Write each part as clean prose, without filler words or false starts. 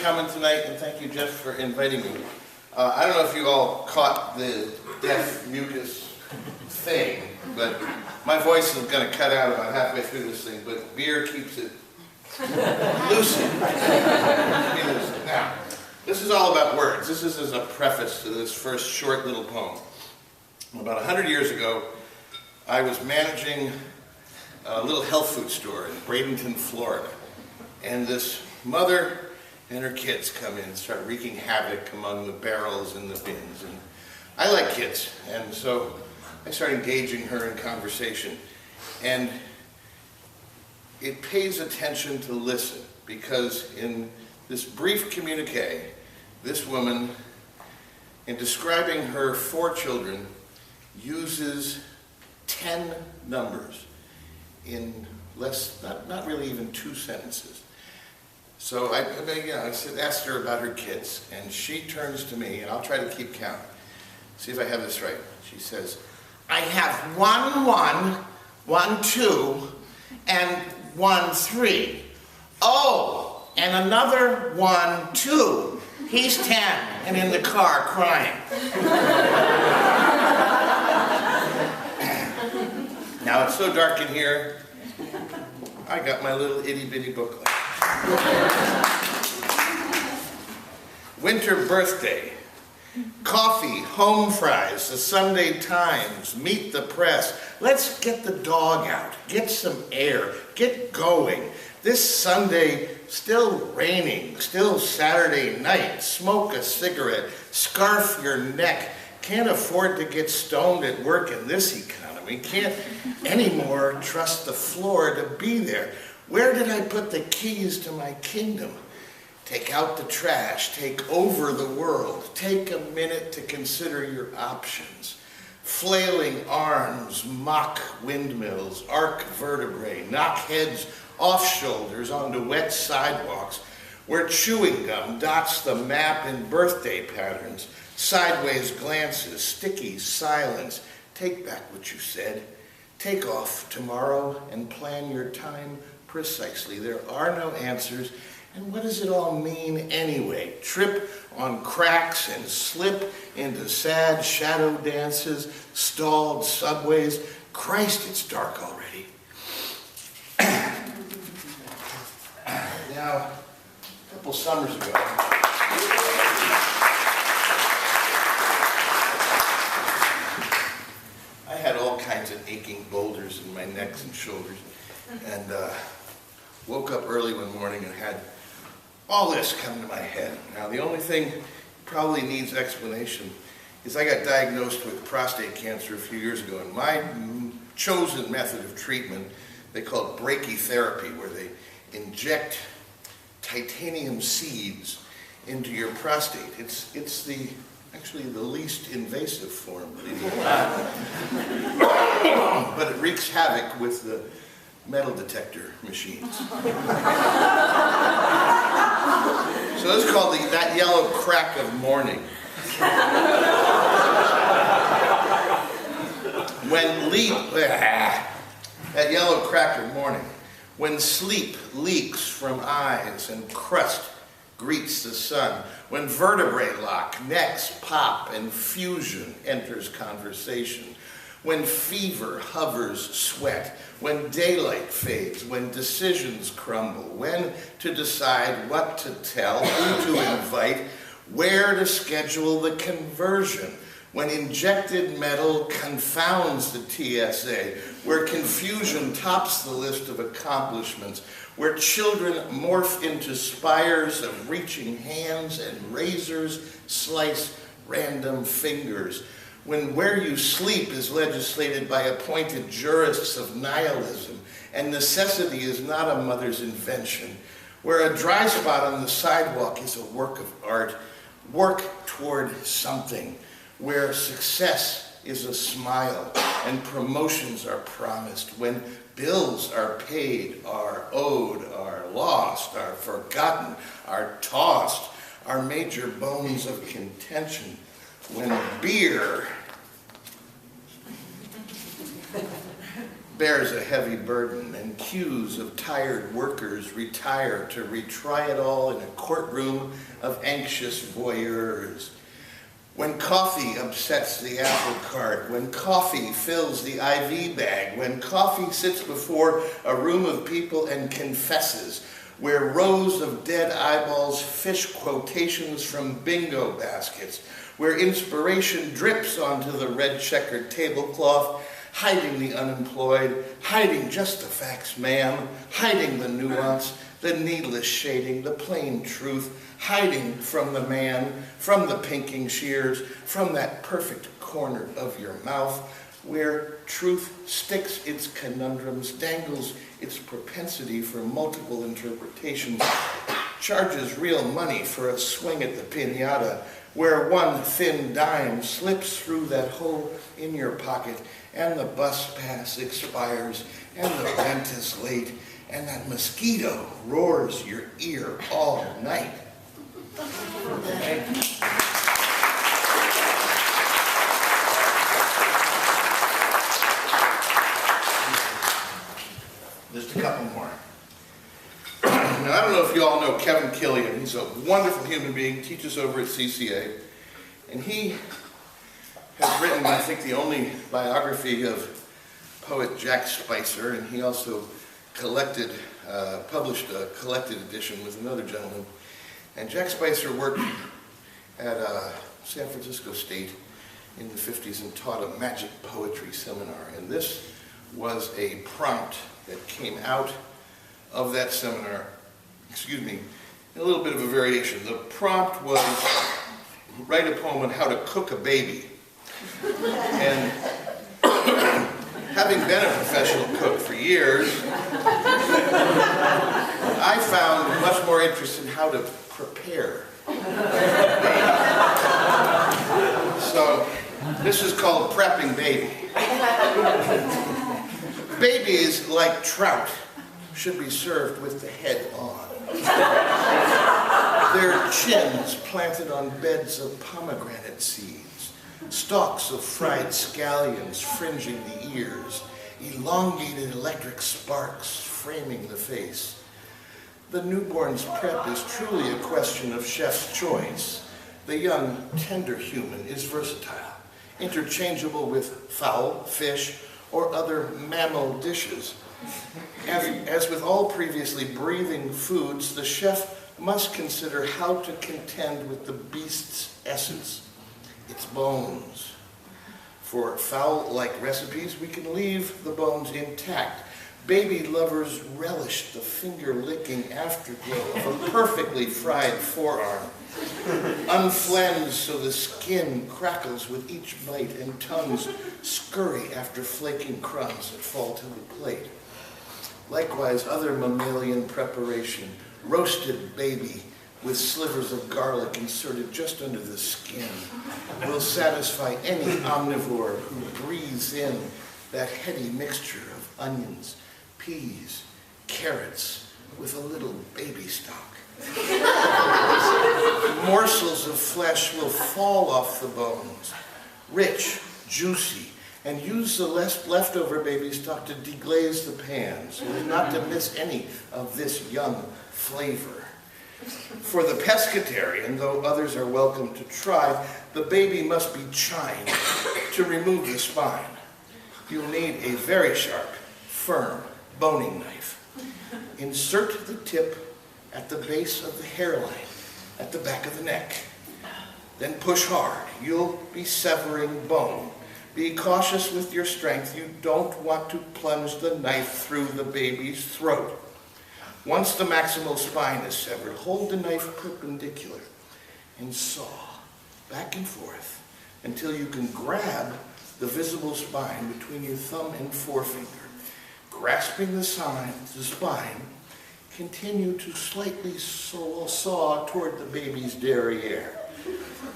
coming tonight, and thank you, Jeff, for inviting me. I don't know if you all caught the deaf mucus thing, but my voice is going to cut out about halfway through this thing, but beer keeps it lucid. Now, this is all about words. This is as a preface to this first short little poem. About 100 years ago, I was managing a little health food store in Bradenton, Florida, and this mother and her kids come in and start wreaking havoc among the barrels and the bins. And I like kids, and so I start engaging her in conversation. And it pays attention to listen, because in this brief communique, this woman, in describing her 4 children, uses 10 numbers in less, not really even 2 sentences. So I asked her about her kids, and she turns to me, and I'll try to keep count. See if I have this right. She says, I have 1, 1, 1, 2, and 1, 3. Oh, and another 1, 2. He's 10 and in the car crying. Now it's so dark in here, I got my little itty-bitty booklet. Winter birthday, coffee, home fries, the Sunday Times, meet the press. Let's get the dog out, get some air, get going. This Sunday, still raining, still Saturday night, smoke a cigarette, scarf your neck. Can't afford to get stoned at work in this economy. Can't anymore trust the floor to be there. Where did I put the keys to my kingdom? Take out the trash, take over the world, take a minute to consider your options. Flailing arms mock windmills, arc vertebrae, knock heads off shoulders onto wet sidewalks, where chewing gum dots the map in birthday patterns, sideways glances, sticky silence. Take back what you said. Take off tomorrow and plan your time precisely. There are no answers. And what does it all mean anyway? Trip on cracks and slip into sad shadow dances, stalled subways. Christ, it's dark already. Now, a couple summers ago, I had all kinds of aching boulders in my necks and shoulders, and woke up early one morning and had all this come to my head. Now, the only thing probably needs explanation is I got diagnosed with prostate cancer a few years ago, and my chosen method of treatment, they call it brachytherapy, where they inject titanium seeds into your prostate. It's actually the least invasive form, but it wreaks havoc with the metal detector machines. So it's called that yellow crack of morning. That yellow crack of morning, when sleep leaks from eyes and crust greets the sun, when vertebrae lock, necks pop, and fusion enters conversation, when fever hovers sweat, when daylight fades, when decisions crumble, when to decide what to tell, who to invite, where to schedule the conversion, when injected metal confounds the TSA, where confusion tops the list of accomplishments, where children morph into spires of reaching hands and razors slice random fingers, when where you sleep is legislated by appointed jurists of nihilism, and necessity is not a mother's invention, where a dry spot on the sidewalk is a work of art, work toward something, where success is a smile and promotions are promised, when bills are paid, are owed, are lost, are forgotten, are tossed, are major bones of contention, when beer bears a heavy burden, and queues of tired workers retire to retry it all in a courtroom of anxious voyeurs. When coffee upsets the apple cart, when coffee fills the IV bag, when coffee sits before a room of people and confesses, where rows of dead eyeballs fish quotations from bingo baskets, where inspiration drips onto the red checkered tablecloth, hiding the unemployed, hiding just the facts, ma'am, hiding the nuance, the needless shading, the plain truth, hiding from the man, from the pinking shears, from that perfect corner of your mouth, where truth sticks its conundrums, dangles its propensity for multiple interpretations, charges real money for a swing at the piñata, where one thin dime slips through that hole in your pocket, and the bus pass expires, and the rent is late, and that mosquito roars your ear all night. Thank you. Just a couple more. Now, I don't know if you all know Kevin Killian. He's a wonderful human being, teaches over at CCA, and he has written, I think, the only biography of poet Jack Spicer, and he also published a collected edition with another gentleman. And Jack Spicer worked at San Francisco State in the 50s and taught a magic poetry seminar. And this was a prompt that came out of that seminar, a little bit of a variation. The prompt was, write a poem on how to cook a baby. And having been a professional cook for years, I found much more interest in how to prepare. So this is called prepping baby. Babies, like trout, should be served with the head on. Their chins planted on beds of pomegranate seeds, stalks of fried scallions fringing the ears, elongated electric sparks framing the face. The newborn's prep is truly a question of chef's choice. The young, tender human is versatile, interchangeable with fowl, fish, or other mammal dishes. As with all previously breathing foods, the chef must consider how to contend with the beast's essence, its bones. For fowl-like recipes, we can leave the bones intact. Baby lovers relish the finger-licking afterglow of a perfectly fried forearm, unflanged so the skin crackles with each bite, and tongues scurry after flaking crumbs that fall to the plate. Likewise, other mammalian preparation, roasted baby with slivers of garlic inserted just under the skin, will satisfy any omnivore who breathes in that heady mixture of onions, peas, carrots, with a little baby stock. Morsels of flesh will fall off the bones, rich, juicy, and use the leftover baby stock to deglaze the pan, so as not to miss any of this young flavor. For the pescatarian, though others are welcome to try, the baby must be chined to remove the spine. You'll need a very sharp, firm boning knife. Insert the tip at the base of the hairline, at the back of the neck. Then push hard. You'll be severing bone. Be cautious with your strength. You don't want to plunge the knife through the baby's throat. Once the maximal spine is severed, hold the knife perpendicular and saw back and forth until you can grab the visible spine between your thumb and forefinger. Grasping the spine, continue to slightly saw toward the baby's derriere,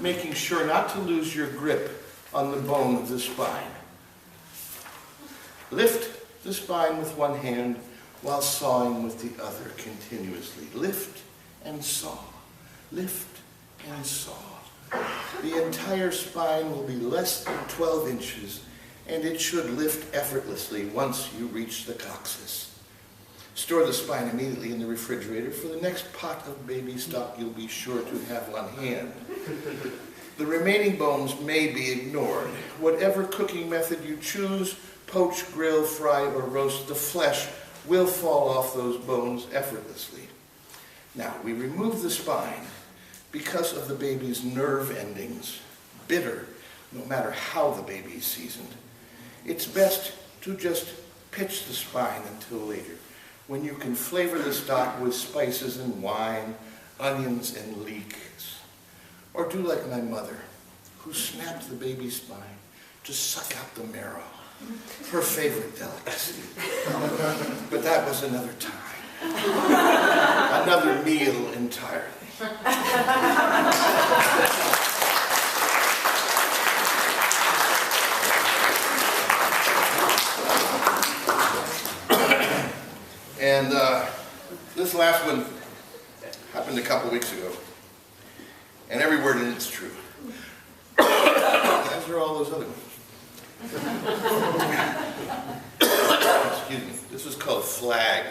making sure not to lose your grip on the bone of the spine. Lift the spine with one hand while sawing with the other continuously. Lift and saw. Lift and saw. The entire spine will be less than 12 inches, and it should lift effortlessly once you reach the coccyx. Store the spine immediately in the refrigerator. For the next pot of baby stock, you'll be sure to have on hand. The remaining bones may be ignored. Whatever cooking method you choose, poach, grill, fry, or roast, the flesh will fall off those bones effortlessly. Now, we remove the spine because of the baby's nerve endings, bitter, no matter how the baby is seasoned. It's best to just pitch the spine until later, when you can flavor the stock with spices and wine, onions and leeks. Or do like my mother, who snapped the baby's spine to suck out the marrow, her favorite delicacy. But that was another time, another meal entirely. And this last one happened a couple weeks ago, and every word in it's true. As are all those other ones. Excuse me. This was called Flag.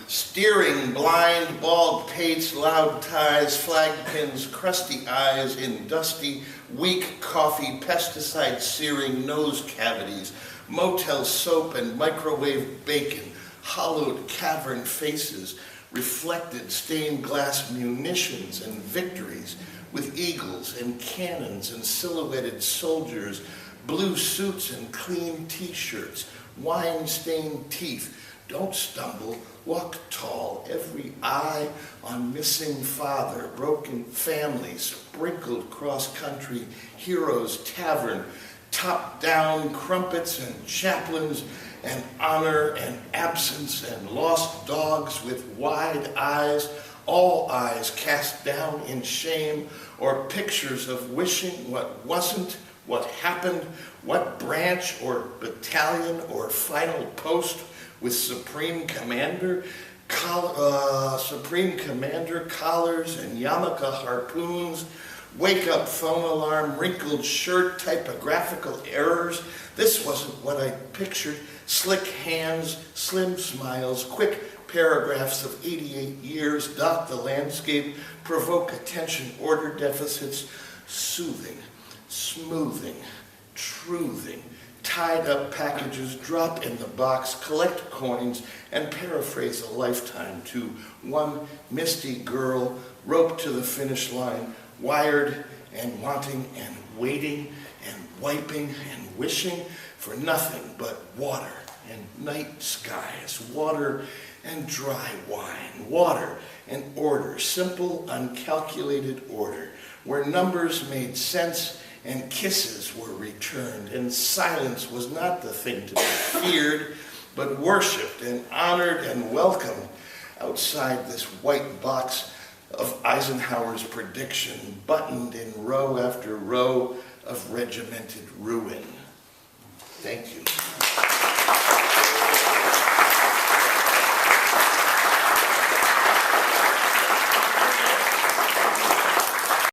Steering, blind, bald pates, loud ties, flag pins, crusty eyes in dusty, weak coffee, pesticide searing nose cavities, motel soap and microwave bacon, hollowed cavern faces, reflected stained glass munitions and victories, with eagles and cannons and silhouetted soldiers, blue suits and clean t-shirts, wine-stained teeth. Don't stumble, walk tall, every eye on missing father, broken families, sprinkled cross-country, heroes, tavern, top-down crumpets and chaplains, and honor and absence and lost dogs with wide eyes, all eyes cast down in shame, or pictures of wishing what wasn't, what happened, what branch or battalion or final post with Supreme Commander collars and yarmulke harpoons, wake-up phone alarm, wrinkled shirt, typographical errors. This wasn't what I pictured. Slick hands, slim smiles, quick paragraphs of 88 years dot the landscape, provoke attention, order deficits, soothing, smoothing, truthing, tied up packages, drop in the box, collect coins, and paraphrase a lifetime to one misty girl, roped to the finish line, wired and wanting and waiting and wiping and wishing for nothing but water and night skies, water and dry wine, water and order, simple, uncalculated order, where numbers made sense and kisses were returned, and silence was not the thing to be feared, but worshipped and honored and welcomed outside this white box of Eisenhower's prediction, buttoned in row after row of regimented ruin. Thank you.